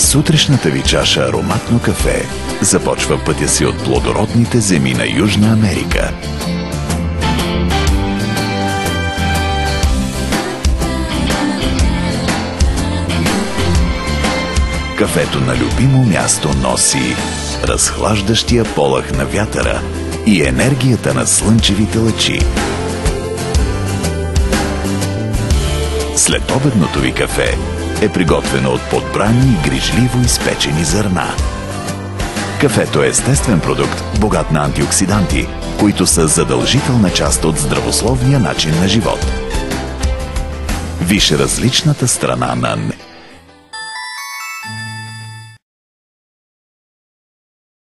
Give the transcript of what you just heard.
Сутрешната ви чаша ароматно кафе започва пътя си от плодородните земи на Южна Америка. Кафето на любимо място носи разхлаждащия полъх на вятъра и енергията на слънчевите лъчи. Следобедното ви кафе е приготвено от подбрани и грижливо изпечени зърна. Кафето е естествен продукт, богат на антиоксиданти, които са задължителна част от здравословния начин на живот. Виж различната страна на